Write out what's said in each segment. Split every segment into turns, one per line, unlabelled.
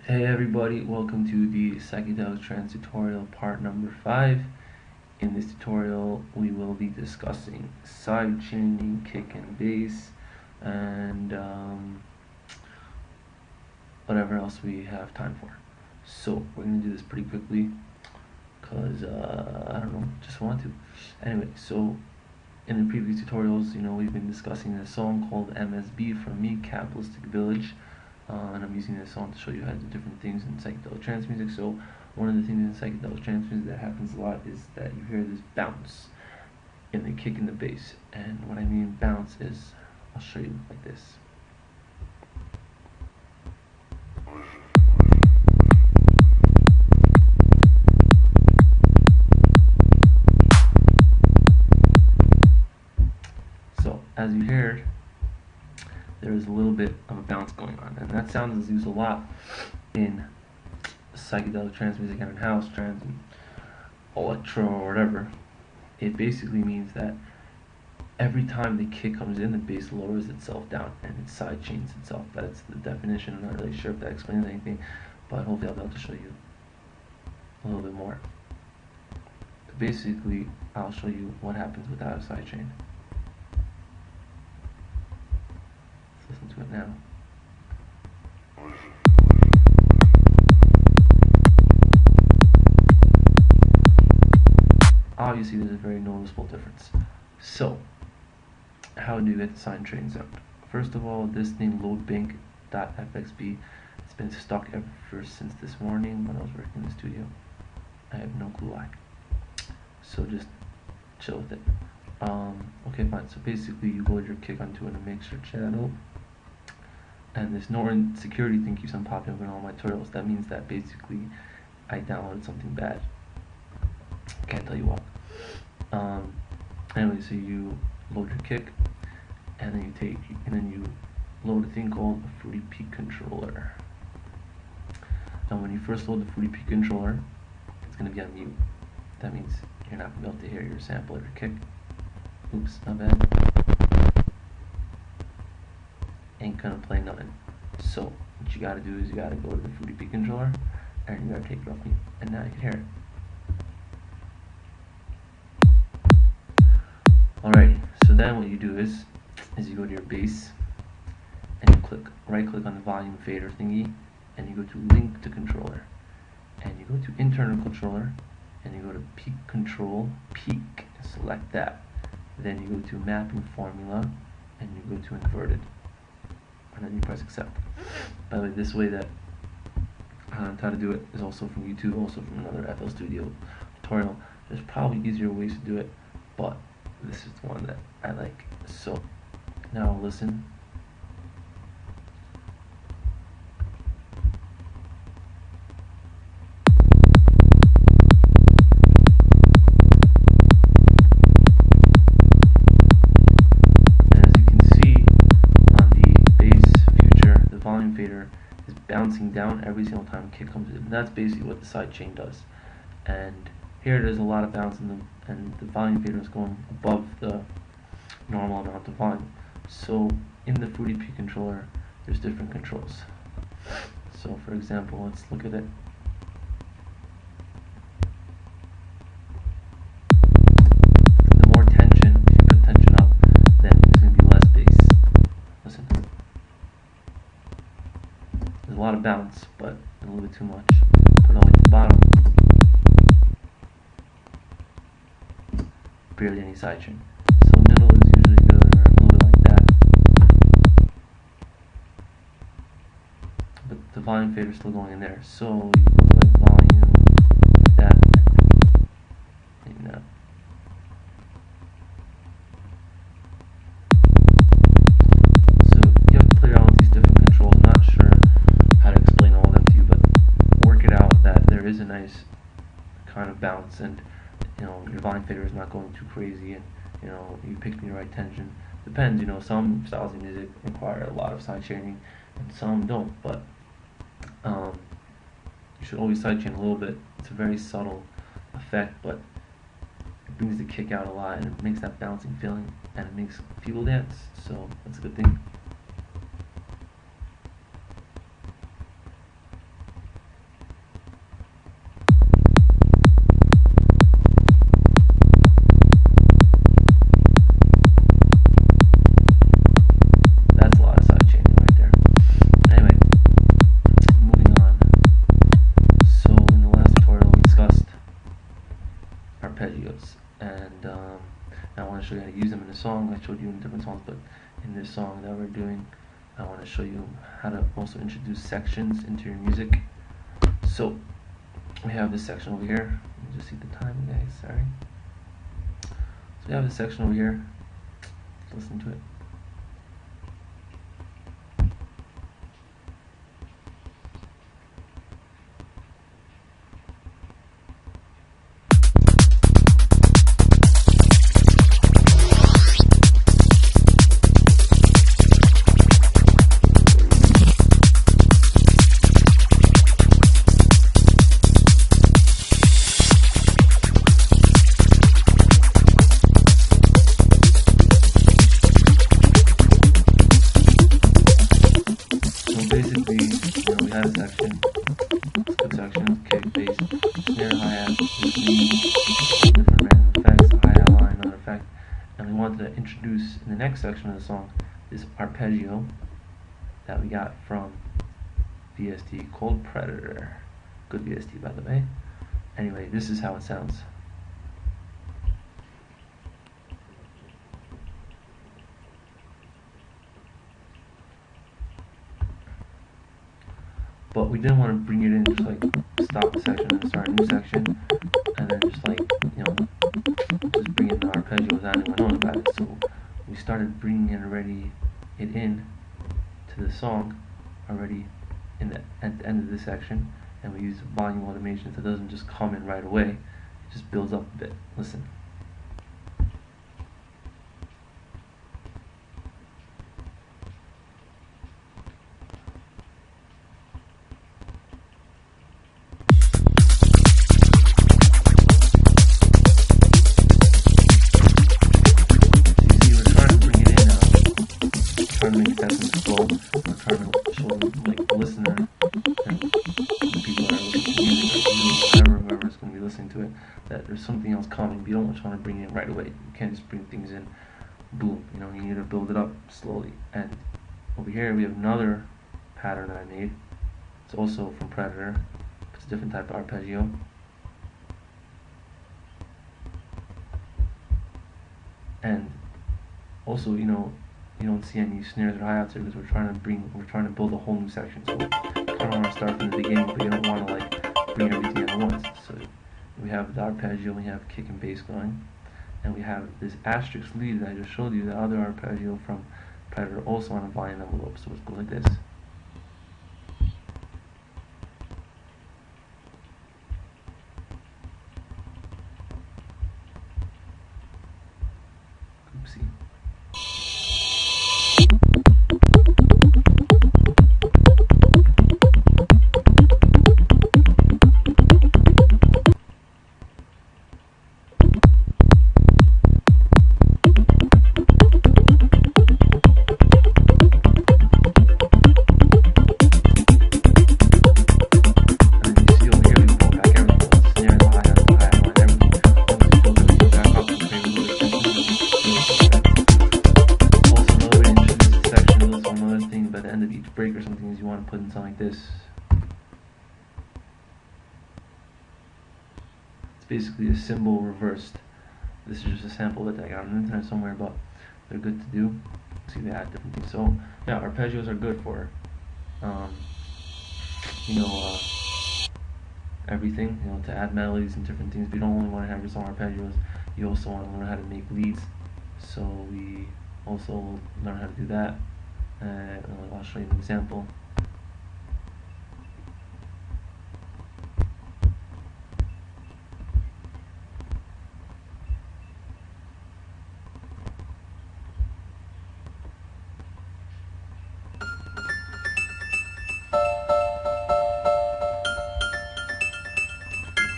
Hey everybody, welcome to the Psychedelic Trance tutorial part number 5. In this tutorial we will be discussing sidechaining, kick and bass, and whatever else we have time for. So we're going to do this pretty quickly because, I don't know, just want to. Anyway, so in the previous tutorials, we've been discussing a song called MSB from me, Kabbalistic Village. And I'm using this song to show you how to do different things in psychedelic trance music. So one of the things in psychedelic trance music that happens a lot is that you hear this bounce in the kick and the bass. And what I mean bounce is, I'll show you like this. So as you heard, there is a little bit of a bounce going on, and that sound is used a lot in psychedelic trance music and in house trance and electro or whatever. It basically means that every time the kick comes in, the bass lowers itself down and it sidechains itself. That's the definition. I'm not really sure if that explains anything, but hopefully I'll be able to show you a little bit more. But basically, I'll show you what happens without a sidechain. Listen to it now. Obviously there's a very noticeable difference. So how do you get the sidechain sound? First of all, this thing loadbank.fxb, it's been stuck ever since this morning when I was working in the studio. I have no clue why. So just chill with it. Okay, fine. So basically you load your kick onto a mixer channel, and this Norton security thing keeps on popping up in all my tutorials. That means that basically I downloaded something bad. Can't tell you what. Anyway, so you load your kick, and then you load a thing called a Fruity Peak controller. Now, when you first load the Fruity Peak controller, it's going to be on mute. That means you're not going to be able to hear your sample or your kick. Oops, not bad. Ain't gonna play nothing. So what you gotta do is you gotta go to the Fruity Peak controller and you gotta take it off mute, and now you can hear it. Alrighty, so then what you do is you go to your bass and you right click on the volume fader thingy, and you go to link to controller, and you go to internal controller, and you go to peak control, peak, select that. Then you go to mapping formula and you go to inverted, and then you press accept. By the way, this way that how to do it is also from YouTube, also from another FL Studio tutorial. There's probably easier ways to do it, but this is the one that I like. So now listen. Fader is bouncing down every single time a kick comes in. And that's basically what the sidechain does. And here there's a lot of bounce and the volume fader is going above the normal amount of volume. So in the Fruity Peak controller, there's different controls. So for example, let's look at it. The more tension, if you put tension up, then there's going to be less bass. Listen. There's a lot of bounce, but a little bit too much. Put it all at the bottom. Barely any sidechain. So middle is usually good, or a little bit like that. But the volume fader is still going in there. So you go like volume like that. Maybe not. So you have to play around with these different controls. I'm not sure how to explain all of them to you, but work it out that there is a nice kind of bounce, and your volume fader is not going too crazy, and you pick the right tension. Depends, some styles of music require a lot of sidechaining and some don't, but you should always sidechain a little bit. It's a very subtle effect, but it brings the kick out a lot, and it makes that bouncing feeling, and it makes people dance, so that's a good thing. to show you how to use them in the song. I showed you in different songs, but in this song that we're doing, I want to show you how to also introduce sections into your music. So we have this section over here. Let me just see the time, guys. Sorry. So we have this section over here. Let's listen to it. Basically, we had a section, good section, kick, bass, snare, hi-hat, different random effects, hi-hat line, another effect, and we wanted to introduce in the next section of the song this arpeggio that we got from VST called Predator. Good VST, by the way. Anyway, this is how it sounds. But we didn't want to bring it in, just like stop the section and start a new section, and then just like, just bring in the arpeggio without anyone knowing about it. So we started bringing it in to the song already at the end of this section, and we use volume automation so it doesn't just come in right away. It just builds up a bit. Listen. Listening to it, that there's something else coming, but you don't want to bring it in right away. You can't just bring things in, boom. You need to build it up slowly. And over here we have another pattern that I made. It's also from Predator. It's a different type of arpeggio. And also, you don't see any snares or hi-hats here because we're trying to build a whole new section. So you kind of want to start from the beginning, but you don't want to like bring everything at once. So we have the arpeggio, we have kick and bass going, and we have this asterisk lead that I just showed you, the other arpeggio from Predator, also on a volume envelope. So let's go like this. Oopsie. Break or something is you want to put in something like this. It's basically a symbol reversed. This is just a sample that I got on the internet somewhere, but they're good to do. See, they add different things. So yeah, arpeggios are good for everything. To add melodies and different things. But you don't only want to have your song arpeggios. You also want to learn how to make leads. So we also learn how to do that. I'll show you an example.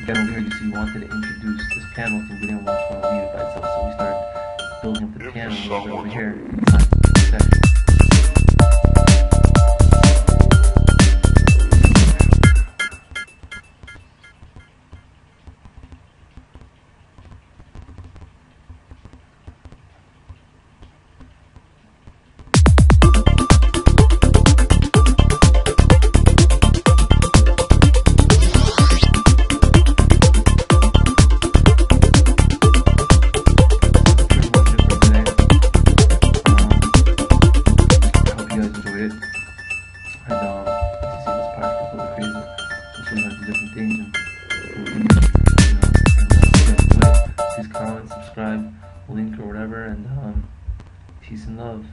Again, over here you see we wanted to introduce this piano thing. We didn't want to leave it by itself, so we started building up the piano a little bit over here inside the section. Peace and love.